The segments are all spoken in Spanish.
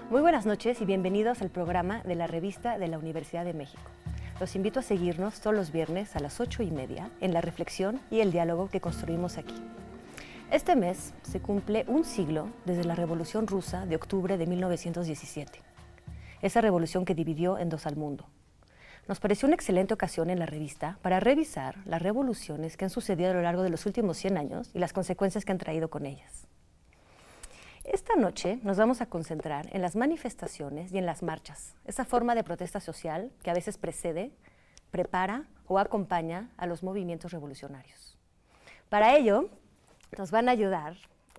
Muy buenas noches y bienvenidos al programa de la Revista de la Universidad de México. Los invito a seguirnos todos los viernes a las 8:30 en la reflexión y el diálogo que construimos aquí. Este mes se cumple un siglo desde la Revolución Rusa de octubre de 1917. Esa revolución que dividió en dos al mundo. Nos pareció una excelente ocasión en la revista para revisar las revoluciones que han sucedido a lo largo de los últimos 100 años y las consecuencias que han traído con ellas. Esta noche nos vamos a concentrar en las manifestaciones y en las marchas, esa forma de protesta social que a veces precede, prepara o acompaña a los movimientos revolucionarios. Para ello, nos van a ayudar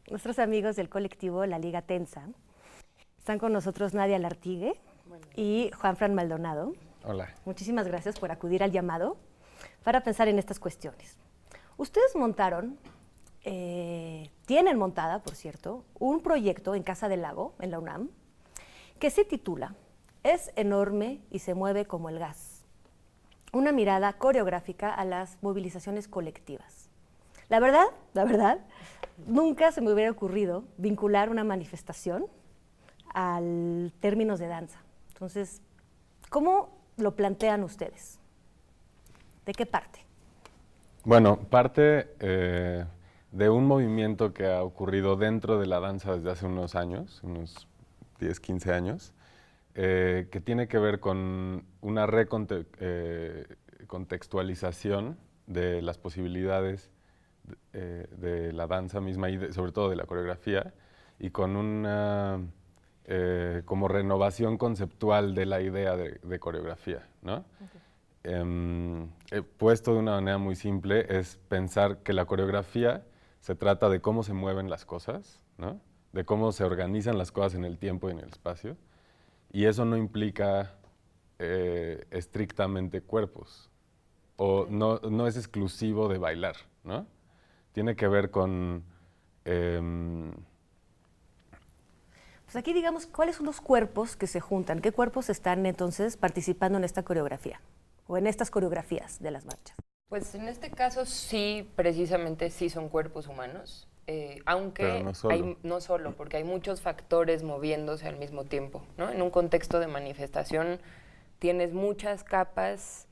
nuestros amigos del colectivo La Liga Tensa. Están con nosotros Nadia Lartigue y Juanfran Maldonado. Hola. Muchísimas gracias por acudir al llamado para pensar en estas cuestiones. Ustedes tienen montada, por cierto, un proyecto en Casa del Lago, en la UNAM, que se titula Es enorme y se mueve como el gas. Una mirada coreográfica a las movilizaciones colectivas. La verdad, nunca se me hubiera ocurrido vincular una manifestación a términos de danza. Entonces, ¿cómo lo plantean ustedes? ¿De qué parte? Bueno, parte de un movimiento que ha ocurrido dentro de la danza desde hace unos años, unos 10, 15 años, que tiene que ver con una recontextualización de las posibilidades de la danza misma y sobre todo de la coreografía, y con una como renovación conceptual de la idea de coreografía, ¿no? Puesto de una manera muy simple, es pensar que la coreografía se trata de cómo se mueven las cosas, ¿no? De cómo se organizan las cosas en el tiempo y en el espacio, y eso no implica estrictamente cuerpos, o no es exclusivo de bailar, ¿no? Tiene que ver con... Pues aquí digamos, ¿cuáles son los cuerpos que se juntan? ¿Qué cuerpos están entonces participando en esta coreografía o en estas coreografías de las marchas? Pues en este caso sí, precisamente sí son cuerpos humanos, aunque Pero no solo. no solo, porque hay muchos factores moviéndose al mismo tiempo, ¿no? En un contexto de manifestación tienes muchas capas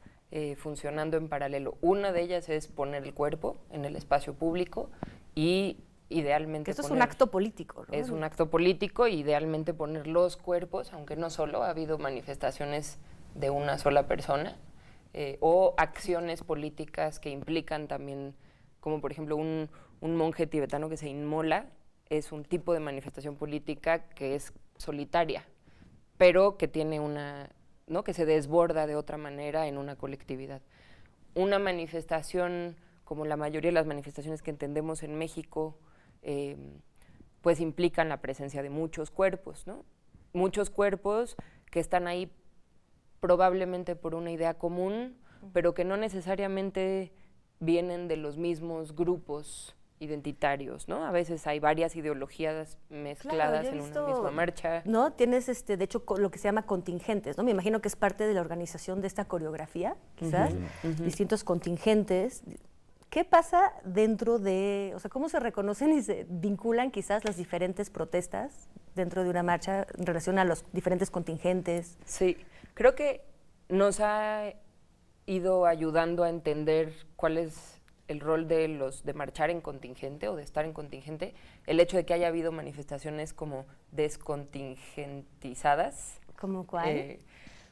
funcionando en paralelo. Una de ellas es poner el cuerpo en el espacio público y idealmente esto es un acto político, ¿no? Es un acto político, idealmente poner los cuerpos, aunque no solo, ha habido manifestaciones de una sola persona, o acciones políticas que implican también, como por ejemplo un monje tibetano que se inmola, es un tipo de manifestación política que es solitaria, pero que tiene una, ¿no? Que se desborda de otra manera en una colectividad. Una manifestación, como la mayoría de las manifestaciones que entendemos en México, pues implican la presencia de muchos cuerpos, ¿no? Muchos cuerpos que están ahí probablemente por una idea común, pero que no necesariamente vienen de los mismos grupos identitarios, ¿no? A veces hay varias ideologías mezcladas en una misma marcha. ¿No? Tienes, de hecho, lo que se llama contingentes, ¿no? Me imagino que es parte de la organización de esta coreografía, quizás, distintos contingentes. ¿Qué pasa dentro de, o sea, cómo se reconocen y se vinculan quizás las diferentes protestas dentro de una marcha en relación a los diferentes contingentes? Sí, creo que nos ha ido ayudando a entender cuál es el rol de marchar en contingente o de estar en contingente, el hecho de que haya habido manifestaciones como descontingentizadas. ¿Cómo cuál?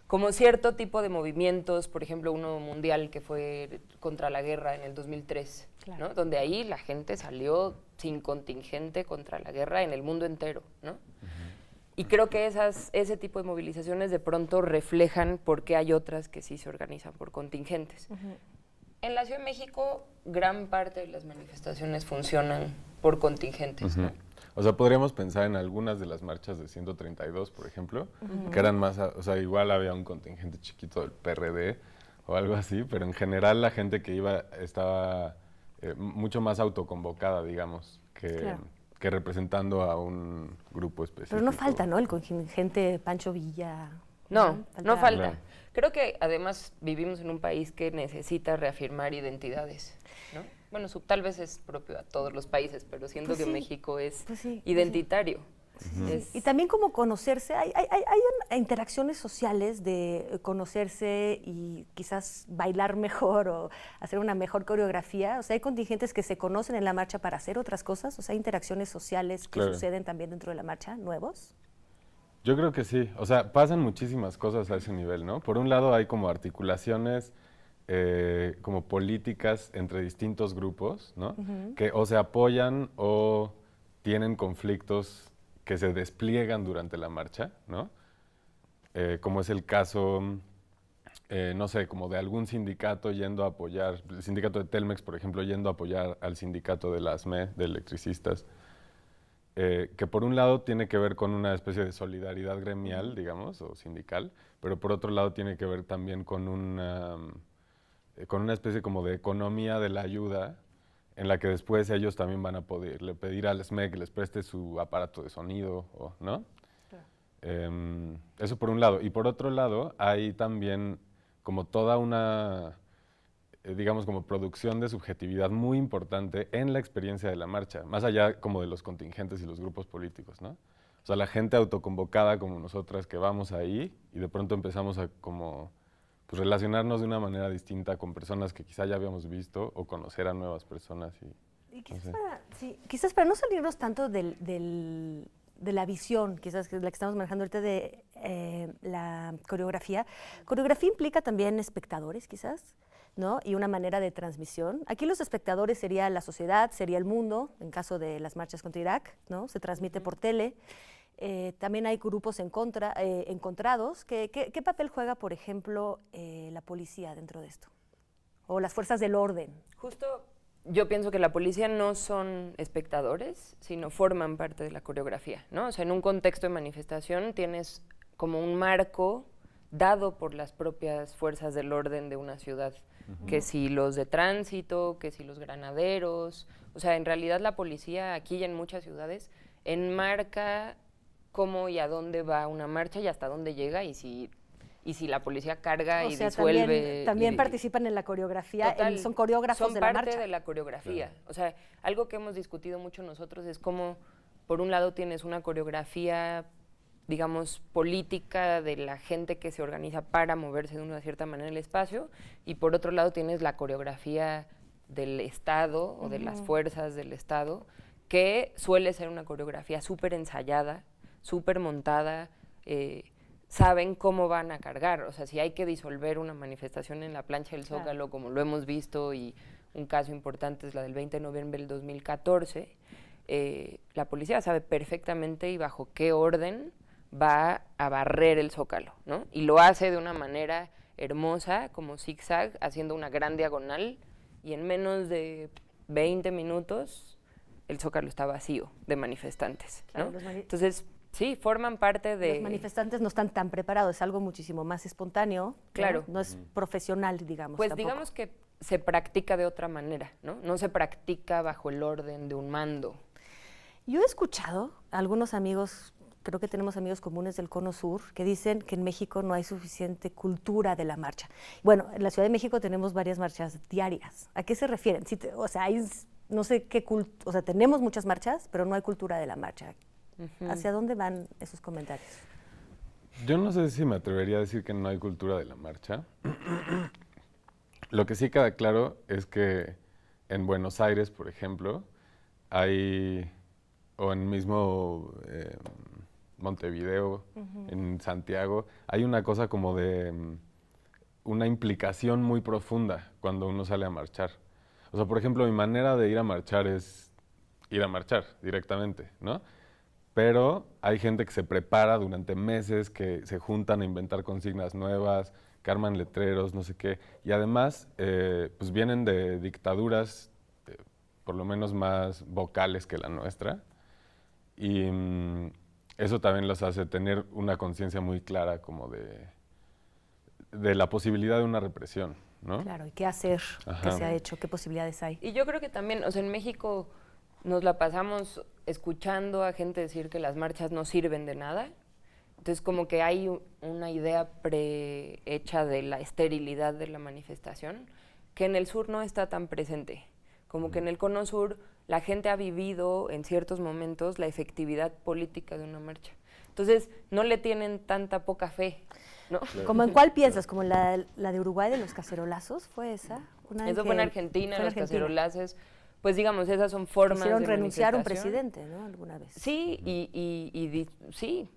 Como cierto tipo de movimientos, por ejemplo, uno mundial que fue contra la guerra en el 2003, claro, ¿no? Donde ahí la gente salió sin contingente contra la guerra en el mundo entero, ¿no? Y creo que ese tipo de movilizaciones de pronto reflejan por qué hay otras que sí se organizan por contingentes. En la Ciudad de México, gran parte de las manifestaciones funcionan por contingentes, ¿no? O sea, podríamos pensar en algunas de las marchas de 132, por ejemplo, que eran más, o sea, igual había un contingente chiquito del PRD o algo así, pero en general la gente que iba estaba mucho más autoconvocada, digamos, que representando a un grupo específico. Pero no falta, ¿no? El contingente Pancho Villa. No falta. Claro. Creo que además vivimos en un país que necesita reafirmar identidades, ¿no? Bueno, tal vez es propio a todos los países, pero siento que México es identitario. Y también como conocerse, hay interacciones sociales de conocerse y quizás bailar mejor o hacer una mejor coreografía. O sea, hay contingentes que se conocen en la marcha para hacer otras cosas. O sea, hay interacciones sociales que suceden también dentro de la marcha, nuevos. Yo creo que sí. O sea, pasan muchísimas cosas a ese nivel, ¿no? Por un lado hay como articulaciones como políticas entre distintos grupos, ¿no? Que o se apoyan o tienen conflictos que se despliegan durante la marcha, ¿no? Como es el caso, no sé, como de algún sindicato yendo a apoyar, el sindicato de Telmex, por ejemplo, yendo a apoyar al sindicato de la ASME, de electricistas, que por un lado tiene que ver con una especie de solidaridad gremial, digamos, o sindical, pero por otro lado tiene que ver también con una especie como de economía de la ayuda, en la que después ellos también van a poderle pedir al SME que les preste su aparato de sonido, ¿no? Claro. Eso por un lado. Y por otro lado, hay también como toda una, digamos, como producción de subjetividad muy importante en la experiencia de la marcha, más allá como de los contingentes y los grupos políticos, ¿no? O sea, la gente autoconvocada como nosotras que vamos ahí y de pronto empezamos a como pues relacionarnos de una manera distinta con personas que quizá ya habíamos visto o conocer a nuevas personas. Y quizás para no salirnos tanto de la visión, quizás que es la que estamos manejando ahorita de la coreografía. Coreografía implica también espectadores, quizás, ¿no? Y una manera de transmisión. Aquí los espectadores sería la sociedad, sería el mundo, en caso de las marchas contra Irak, ¿no? Se transmite por tele. También hay grupos encontrados. ¿Qué papel juega, por ejemplo, la policía dentro de esto? O las fuerzas del orden. Justo yo pienso que la policía no son espectadores, sino forman parte de la coreografía, ¿no? O sea, en un contexto de manifestación tienes como un marco dado por las propias fuerzas del orden de una ciudad, que si los de tránsito, que si los granaderos. O sea, en realidad la policía aquí y en muchas ciudades enmarca cómo y a dónde va una marcha y hasta dónde llega y si la policía carga y disuelve. También participan en la coreografía, son coreógrafos de la marcha. Son parte de la coreografía. Claro. O sea, algo que hemos discutido mucho nosotros es cómo, por un lado, tienes una coreografía, digamos, política de la gente que se organiza para moverse de una cierta manera en el espacio, y por otro lado tienes la coreografía del Estado o de las fuerzas del Estado, que suele ser una coreografía súper ensayada, súper montada, saben cómo van a cargar. O sea, si hay que disolver una manifestación en la plancha del Zócalo, claro, como lo hemos visto, y un caso importante es la del 20 de noviembre del 2014, la policía sabe perfectamente y bajo qué orden va a barrer el Zócalo, ¿no? Y lo hace de una manera hermosa, como zigzag, haciendo una gran diagonal, y en menos de 20 minutos el Zócalo está vacío de manifestantes, ¿no? Claro, entonces, sí, forman parte de... Los manifestantes no están tan preparados, es algo muchísimo más espontáneo. Claro. No es profesional, digamos. Pues tampoco. Digamos que se practica de otra manera, ¿no? No se practica bajo el orden de un mando. Yo he escuchado a algunos amigos, creo que tenemos amigos comunes del Cono Sur, que dicen que en México no hay suficiente cultura de la marcha. Bueno, en la Ciudad de México tenemos varias marchas diarias. ¿A qué se refieren? O sea, no sé qué o sea, tenemos muchas marchas, pero no hay cultura de la marcha. ¿Hacia dónde van esos comentarios? Yo no sé si me atrevería a decir que no hay cultura de la marcha. Lo que sí queda claro es que en Buenos Aires, por ejemplo, o en mismo Montevideo, en Santiago, hay una cosa como de una implicación muy profunda cuando uno sale a marchar. O sea, por ejemplo, mi manera de ir a marchar es ir a marchar directamente, ¿no? Pero hay gente que se prepara durante meses, que se juntan a inventar consignas nuevas, que arman letreros, no sé qué. Y además, pues vienen de dictaduras, por lo menos más vocales que la nuestra. Y eso también los hace tener una conciencia muy clara como de la posibilidad de una represión, ¿no? Claro, ¿y qué hacer? ¿Qué se ha hecho? ¿Qué posibilidades hay? Y yo creo que también, o sea, en México nos la pasamos escuchando a gente decir que las marchas no sirven de nada. Entonces, como que hay una idea prehecha de la esterilidad de la manifestación, que en el sur no está tan presente. Como que en el Cono Sur la gente ha vivido en ciertos momentos la efectividad política de una marcha. Entonces, no le tienen tanta poca fe, ¿no? Claro. ¿Cómo en cuál piensas? ¿Como la de Uruguay de los cacerolazos? ¿Fue esa? Eso fue en Argentina, los cacerolazos. Pues digamos, esas son formas de hicieron renunciar a un manifestación. presidente, ¿no? Alguna vez. Sí, sí.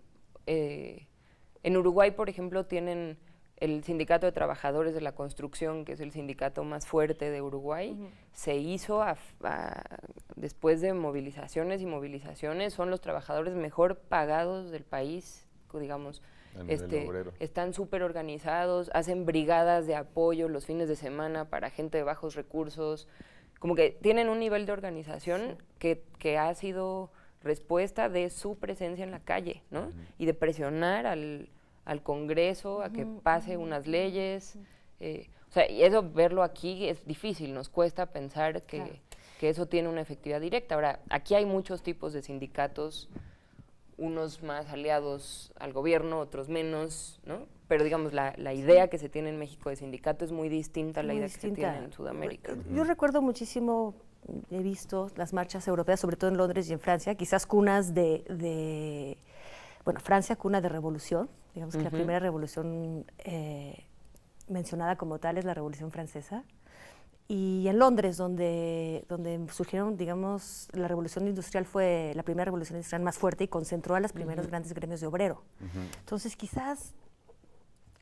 En Uruguay, por ejemplo, tienen el Sindicato de Trabajadores de la Construcción, que es el sindicato más fuerte de Uruguay. Se hizo después de movilizaciones y movilizaciones, son los trabajadores mejor pagados del país, digamos. A nivel obrero. Están súper organizados, hacen brigadas de apoyo los fines de semana para gente de bajos recursos. Como que tienen un nivel de organización que ha sido respuesta de su presencia en la calle, ¿no? Y de presionar al Congreso a que pase unas leyes. O sea, y eso, verlo aquí es difícil, nos cuesta pensar que eso tiene una efectividad directa. Ahora, aquí hay muchos tipos de sindicatos, unos más aliados al gobierno, otros menos, ¿no? Pero digamos, la idea que se tiene en México de sindicato es muy distinta a la idea que se tiene en Sudamérica. Yo recuerdo muchísimo, he visto las marchas europeas, sobre todo en Londres y en Francia, quizás cunas bueno, Francia, cuna de revolución, digamos que la primera revolución mencionada como tal es la Revolución Francesa, y en Londres, donde surgieron, digamos, la revolución industrial fue la primera revolución industrial más fuerte y concentró a los primeros grandes gremios de obrero. Entonces, quizás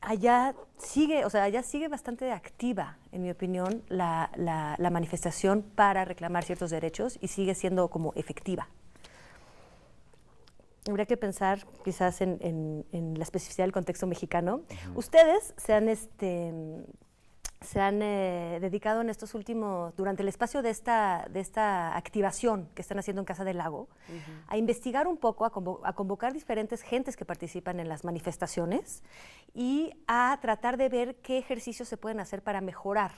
allá sigue bastante activa, en mi opinión, la manifestación para reclamar ciertos derechos y sigue siendo como efectiva. Habría que pensar quizás en la especificidad del contexto mexicano. Ustedes se han dedicado en estos últimos, durante el espacio de esta activación que están haciendo en Casa del Lago, a investigar un poco, a convocar diferentes gentes que participan en las manifestaciones y a tratar de ver qué ejercicios se pueden hacer para mejorar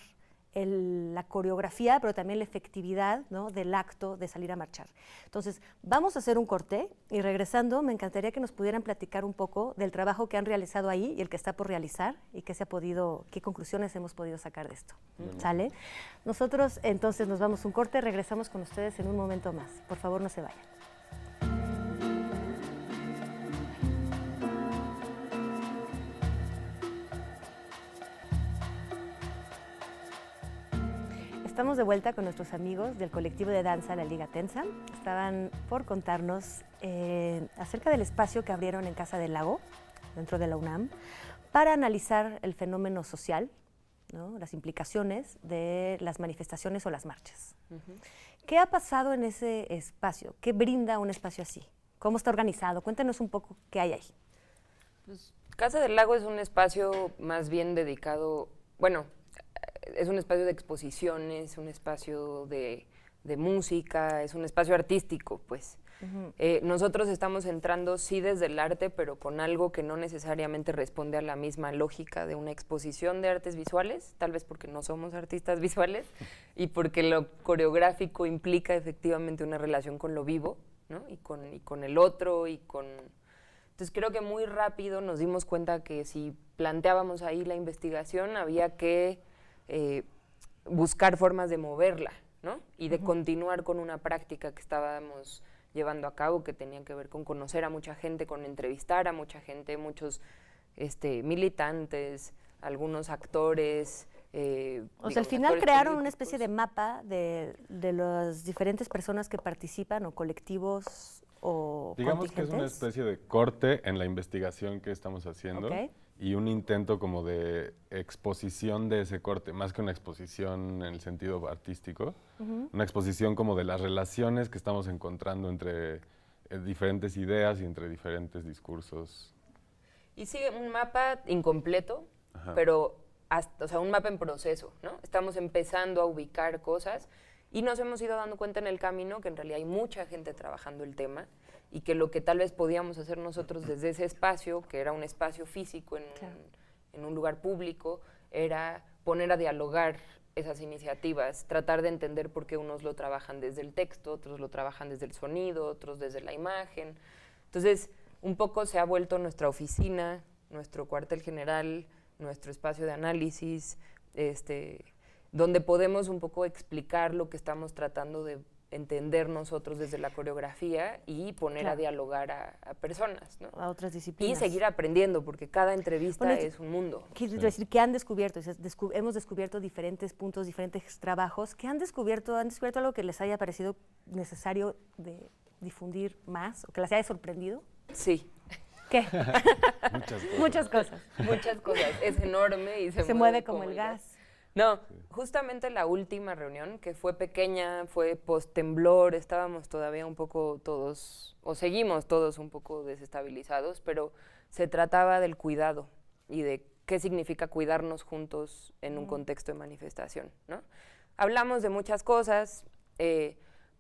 la coreografía, pero también la efectividad, ¿no?, del acto de salir a marchar. Entonces, vamos a hacer un corte y regresando me encantaría que nos pudieran platicar un poco del trabajo que han realizado ahí y el que está por realizar y qué conclusiones hemos podido sacar de esto. ¿Sale? Nosotros entonces nos vamos a un corte, regresamos con ustedes en un momento más. Por favor, no se vayan. Estamos de vuelta con nuestros amigos del colectivo de danza La Liga Tensa. Estaban por contarnos acerca del espacio que abrieron en Casa del Lago, dentro de la UNAM, para analizar el fenómeno social, ¿no?, las implicaciones de las manifestaciones o las marchas. ¿Qué ha pasado en ese espacio? ¿Qué brinda un espacio así? ¿Cómo está organizado? Cuéntenos un poco qué hay ahí. Pues, Casa del Lago es un espacio más bien dedicado, bueno, es un espacio de exposiciones, un espacio de música, es un espacio artístico, pues. Nosotros estamos entrando, sí, desde el arte, pero con algo que no necesariamente responde a la misma lógica de una exposición de artes visuales, tal vez porque no somos artistas visuales y porque lo coreográfico implica efectivamente una relación con lo vivo, ¿no?, y con el otro y con... Entonces creo que muy rápido nos dimos cuenta que si planteábamos ahí la investigación había que buscar formas de moverla, ¿no?, y de continuar con una práctica que estábamos llevando a cabo, que tenía que ver con conocer a mucha gente, con entrevistar a mucha gente, muchos militantes, algunos actores. O sea, al final crearon una especie de mapa de las diferentes personas que participan o colectivos o digamos que es una especie de corte en la investigación que estamos haciendo. Y un intento como de exposición de ese corte, más que una exposición en el sentido artístico, una exposición como de las relaciones que estamos encontrando entre diferentes ideas y entre diferentes discursos. Y sí, un mapa incompleto, pero o sea, un mapa en proceso, ¿no? Estamos empezando a ubicar cosas y nos hemos ido dando cuenta en el camino que en realidad hay mucha gente trabajando el tema y que lo que tal vez podíamos hacer nosotros desde ese espacio, que era un espacio físico en un lugar público, era poner a dialogar esas iniciativas, tratar de entender por qué unos lo trabajan desde el texto, otros lo trabajan desde el sonido, otros desde la imagen. Entonces, un poco se ha vuelto nuestra oficina, nuestro cuartel general, nuestro espacio de análisis, donde podemos un poco explicar lo que estamos tratando de entender nosotros desde la coreografía y poner Claro. a dialogar a personas, ¿no? A otras Y disciplinas. seguir aprendiendo, porque cada entrevista Bueno, es un mundo. Quiero decir, ¿qué han descubierto? Hemos descubierto diferentes puntos, diferentes trabajos. ¿Qué han descubierto? ¿Han descubierto algo que les haya parecido necesario de difundir más o que les haya sorprendido? Sí, ¿Qué? Muchas cosas. Muchas cosas. muchas cosas. Es enorme y Se mueve como el gas. No, justamente la última reunión, que fue pequeña, fue post-temblor, estábamos todavía un poco todos, o seguimos todos un poco desestabilizados, pero se trataba del cuidado y de qué significa cuidarnos juntos en un contexto de manifestación, ¿no? Hablamos de muchas cosas,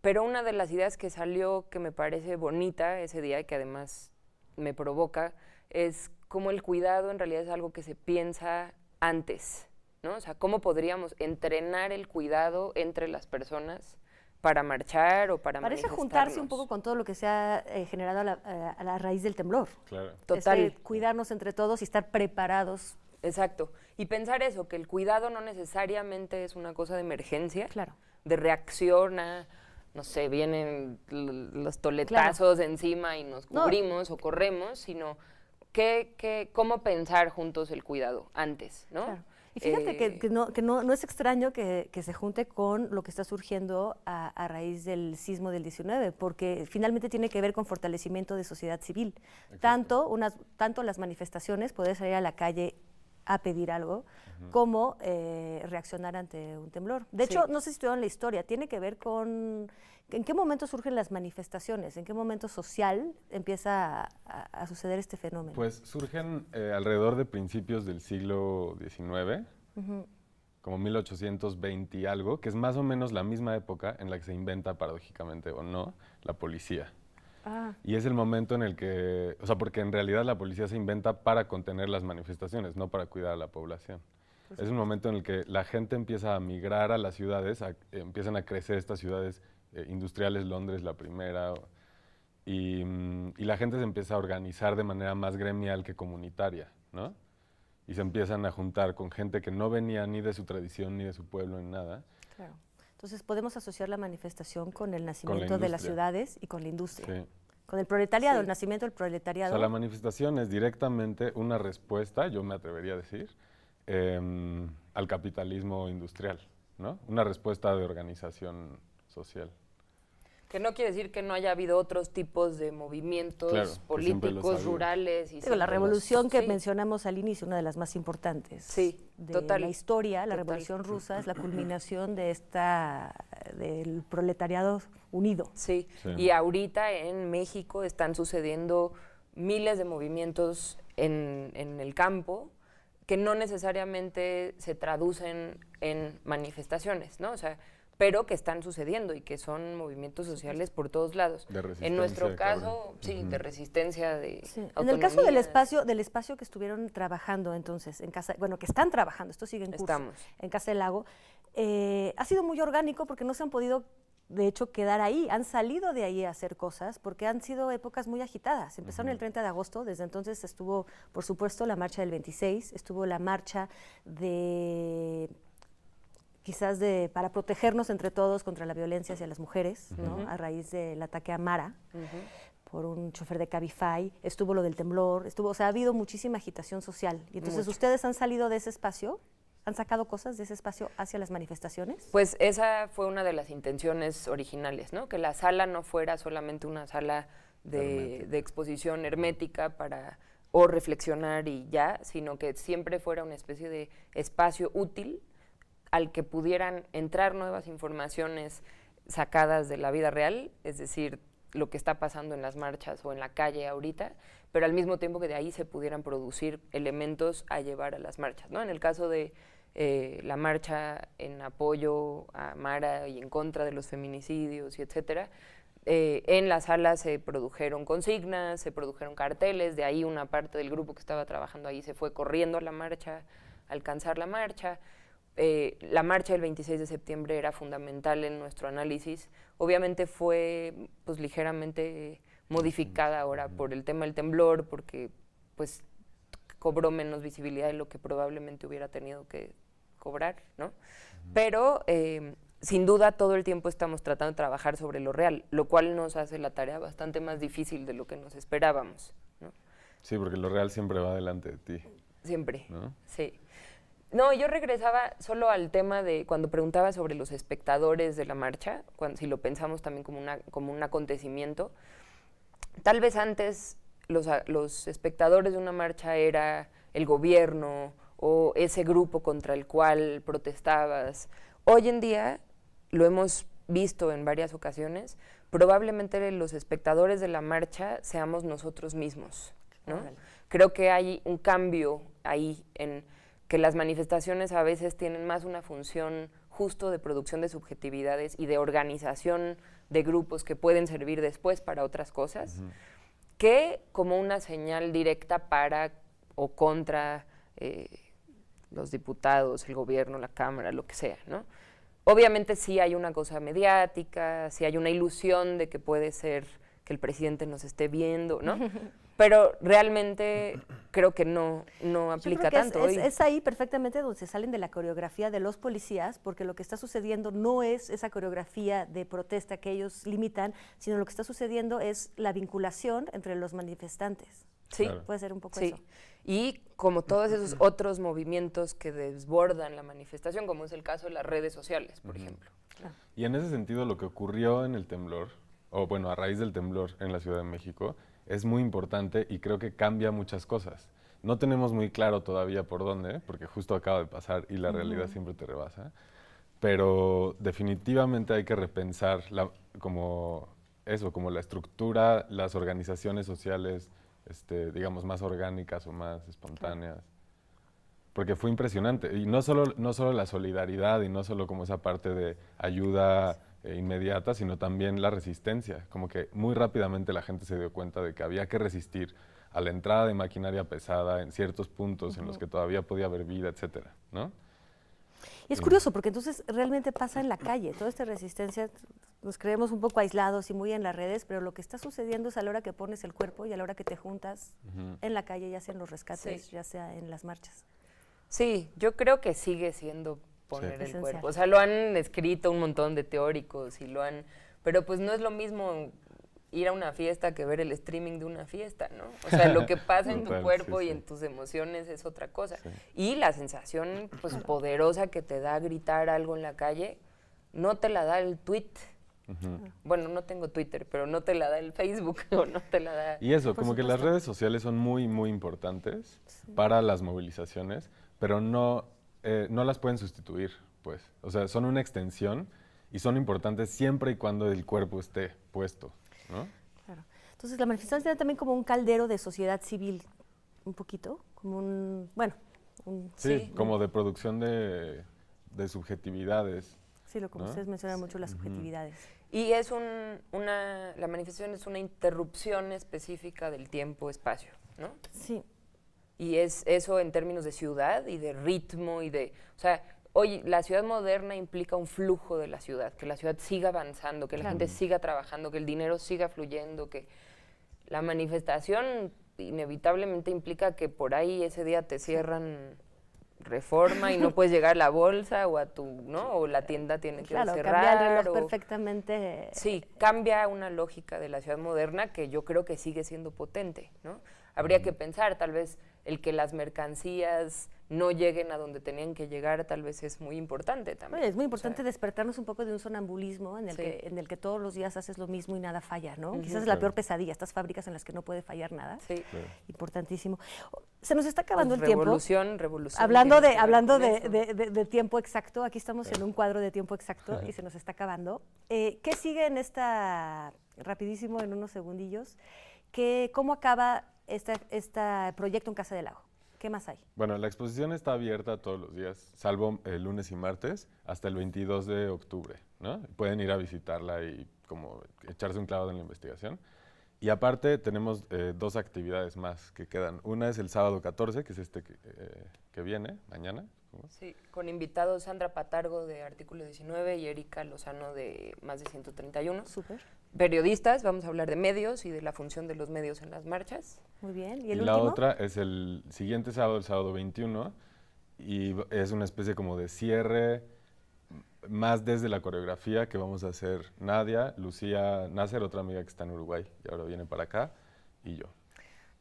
pero una de las ideas que salió que me parece bonita ese día y que además me provoca es cómo el cuidado en realidad es algo que se piensa antes, ¿no? O sea, cómo podríamos entrenar el cuidado entre las personas para marchar o para Parece manifestarnos. juntarse un poco con todo lo que se ha generado a la raíz del temblor. Claro. Total. Cuidarnos entre todos y estar preparados. Exacto. Y pensar eso, que el cuidado no necesariamente es una cosa de emergencia, Claro. de reacción a, no sé, vienen los toletazos encima y nos No. cubrimos o corremos, sino cómo pensar juntos el cuidado antes, ¿no? Claro. Y fíjate que no es extraño que se junte con lo que está surgiendo a raíz del sismo del 19, porque finalmente tiene que ver con fortalecimiento de sociedad civil. Tanto las manifestaciones, poder salir a la calle a pedir algo, como reaccionar ante un temblor. De hecho, no sé si estudiaron la historia, tiene que ver con en qué momento surgen las manifestaciones, en qué momento social empieza a suceder este fenómeno. Pues surgen alrededor de principios del siglo XIX, como 1820 y algo, que es más o menos la misma época en la que se inventa, paradójicamente o no, la policía. Y es el momento en el que, o sea, porque en realidad la policía se inventa para contener las manifestaciones, no para cuidar a la población. Es un momento en el que la gente empieza a migrar a las ciudades, empiezan a crecer estas ciudades industriales, Londres la primera, y la gente se empieza a organizar de manera más gremial que comunitaria, ¿no? Y se empiezan a juntar con gente que no venía ni de su tradición, ni de su pueblo, ni nada. Claro. Entonces podemos asociar la manifestación con el nacimiento de las ciudades y con la industria. Sí. Con el proletariado, Sí. el nacimiento del proletariado. O sea, la manifestación es directamente una respuesta, yo me atrevería a decir, al capitalismo industrial, ¿no? Una respuesta de organización social. Que no quiere decir que no haya habido otros tipos de movimientos Claro, que siempre los ha políticos, habido. rurales. Digo, la revolución que Sí. mencionamos al inicio, una de las más importantes Sí, de total. la historia, la Total. revolución rusa, es la culminación del proletariado unido. Sí. Sí. Y ahorita en México están sucediendo miles de movimientos en el campo que no necesariamente se traducen en manifestaciones, ¿no? O sea, pero que están sucediendo y que son movimientos sociales por todos lados. De resistencia, En nuestro caso, cabrón. sí, de resistencia, de Sí. En el caso del autonomía. espacio que estuvieron trabajando entonces, en casa, bueno, que están trabajando, esto sigue en curso, Estamos. en Casa del Lago, ha sido muy orgánico porque no se han podido, de hecho, quedar ahí, han salido de ahí a hacer cosas porque han sido épocas muy agitadas. Empezaron el 30 de agosto, desde entonces estuvo, por supuesto, la marcha del 26, estuvo la marcha para protegernos entre todos contra la violencia hacia las mujeres, ¿no? A raíz del ataque a Mara por un chofer de Cabify, estuvo lo del temblor, o sea, ha habido muchísima agitación social. Y entonces, Mucho. ¿ustedes han salido de ese espacio? ¿Han sacado cosas de ese espacio hacia las manifestaciones? Pues esa fue una de las intenciones originales, ¿no? Que la sala no fuera solamente una sala de exposición hermética o reflexionar y ya, sino que siempre fuera una especie de espacio útil al que pudieran entrar nuevas informaciones sacadas de la vida real, es decir, lo que está pasando en las marchas o en la calle ahorita, pero al mismo tiempo que de ahí se pudieran producir elementos a llevar a las marchas, ¿no? En el caso de la marcha en apoyo a Mara y en contra de los feminicidios y etcétera, en la sala se produjeron consignas, se produjeron carteles, de ahí una parte del grupo que estaba trabajando ahí se fue corriendo a la marcha, a alcanzar la marcha. La marcha del 26 de septiembre era fundamental en nuestro análisis. Obviamente fue pues ligeramente modificada ahora por el tema del temblor, porque pues cobró menos visibilidad de lo que probablemente hubiera tenido que cobrar, ¿no? Pero sin duda todo el tiempo estamos tratando de trabajar sobre lo real, lo cual nos hace la tarea bastante más difícil de lo que nos esperábamos, ¿no? Sí, porque lo real siempre va delante de ti. Siempre, ¿no? sí. No, yo regresaba solo al tema de cuando preguntaba sobre los espectadores de la marcha, si lo pensamos también como un acontecimiento. Tal vez antes los espectadores de una marcha era el gobierno o ese grupo contra el cual protestabas. Hoy en día, lo hemos visto en varias ocasiones, probablemente los espectadores de la marcha seamos nosotros mismos, ¿no? Creo que hay un cambio ahí en que las manifestaciones a veces tienen más una función justo de producción de subjetividades y de organización de grupos que pueden servir después para otras cosas, que como una señal directa para o contra los diputados, el gobierno, la Cámara, lo que sea, ¿no? Obviamente sí hay una cosa mediática, sí hay una ilusión de que puede ser que el presidente nos esté viendo, ¿no? Pero realmente creo que no aplica tanto. Es ahí perfectamente donde se salen de la coreografía de los policías, porque lo que está sucediendo no es esa coreografía de protesta que ellos limitan, sino lo que está sucediendo es la vinculación entre los manifestantes. Sí, claro. Puede ser un poco sí. eso. Y como todos esos otros movimientos que desbordan la manifestación, como es el caso de las redes sociales, por ejemplo. Y en ese sentido, lo que ocurrió en el temblor, o bueno, a raíz del temblor en la Ciudad de México, es muy importante y creo que cambia muchas cosas. No tenemos muy claro todavía por dónde, porque justo acaba de pasar y la realidad siempre te rebasa, pero definitivamente hay que repensar como la estructura, las organizaciones sociales, digamos, más orgánicas o más espontáneas. Porque fue impresionante. Y no solo la solidaridad y no solo como esa parte de ayuda inmediata, sino también la resistencia. Como que muy rápidamente la gente se dio cuenta de que había que resistir a la entrada de maquinaria pesada en ciertos puntos en los que todavía podía haber vida, etcétera, ¿no? Y es curioso, porque entonces realmente pasa en la calle. Toda esta resistencia, nos creemos un poco aislados y muy en las redes, pero lo que está sucediendo es a la hora que pones el cuerpo y a la hora que te juntas en la calle, ya sea en los rescates, ya sea en las marchas. Sí, yo creo que sigue siendo poner el Esencial. cuerpo. O sea, lo han escrito un montón de teóricos pero pues no es lo mismo ir a una fiesta que ver el streaming de una fiesta, ¿no? O sea, lo que pasa en tu cuerpo y en tus emociones es otra cosa. Sí. Y la sensación pues poderosa que te da gritar algo en la calle, no te la da el tweet. Bueno, no tengo Twitter, pero no te la da el Facebook o no te la da... Y eso, como que las redes sociales son muy, muy importantes para las movilizaciones, pero no las pueden sustituir, pues. O sea, son una extensión y son importantes siempre y cuando el cuerpo esté puesto, ¿no? Claro. Entonces, la manifestación tiene también como un caldero de sociedad civil, un poquito, como Sí, como de producción de subjetividades. Sí, como ustedes mencionan mucho las subjetividades. Y es la manifestación es una interrupción específica del tiempo-espacio, ¿no? Sí. Y es eso en términos de ciudad y de ritmo o sea, hoy la ciudad moderna implica un flujo de la ciudad, que la ciudad siga avanzando, que la gente siga trabajando, que el dinero siga fluyendo, que la manifestación inevitablemente implica que por ahí ese día te cierran Reforma y no puedes llegar a la bolsa o ¿no? O la tienda tiene que cerrar. Cambia el reloj perfectamente. Sí, cambia una lógica de la ciudad moderna que yo creo que sigue siendo potente, ¿no? Habría que pensar, tal vez el que las mercancías no lleguen a donde tenían que llegar, tal vez es muy importante también. Es muy importante despertarnos un poco de un sonambulismo en el que todos los días haces lo mismo y nada falla, ¿no? Quizás es la peor pesadilla, estas fábricas en las que no puede fallar nada. Sí. Importantísimo. Se nos está acabando el tiempo. Revolución. Hablando de tiempo exacto, aquí estamos en un cuadro de tiempo exacto y se nos está acabando. ¿Qué sigue en rapidísimo, en unos segundillos? ¿Cómo acaba este proyecto en Casa del Lago? ¿Qué más hay? Bueno, la exposición está abierta todos los días, salvo el lunes y martes, hasta el 22 de octubre, ¿no? Pueden ir a visitarla y como echarse un clavado en la investigación. Y aparte tenemos 2 actividades más que quedan. Una es el sábado 14, que es que viene, mañana. ¿Cómo? Sí, con invitados Sandra Patargo de Artículo 19 y Erika Lozano de Más de 131. Súper. Periodistas, vamos a hablar de medios y de la función de los medios en las marchas. Muy bien. ¿Y la otra es el siguiente sábado, el sábado 21, y es una especie como de cierre más desde la coreografía que vamos a hacer Nadia, Lucía Nasser, otra amiga que está en Uruguay y ahora viene para acá, y yo.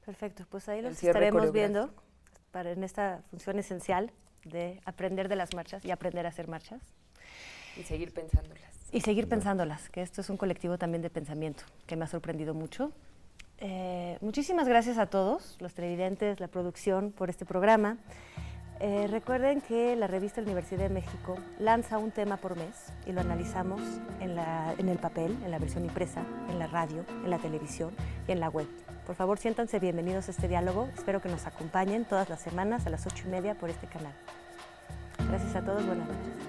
Perfecto, pues ahí los El cierre estaremos viendo coreográfico. en esta función esencial de aprender de las marchas y aprender a hacer marchas. Y seguir pensándolas. Y seguir pensándolas, que esto es un colectivo también de pensamiento, que me ha sorprendido mucho. Muchísimas gracias a todos, los televidentes, la producción, por este programa. Recuerden que la revista Universidad de México lanza un tema por mes y lo analizamos en el papel, en la versión impresa, en la radio, en la televisión y en la web. Por favor, siéntanse bienvenidos a este diálogo. Espero que nos acompañen todas las semanas a las 8:30 por este canal. Gracias a todos, buenas noches.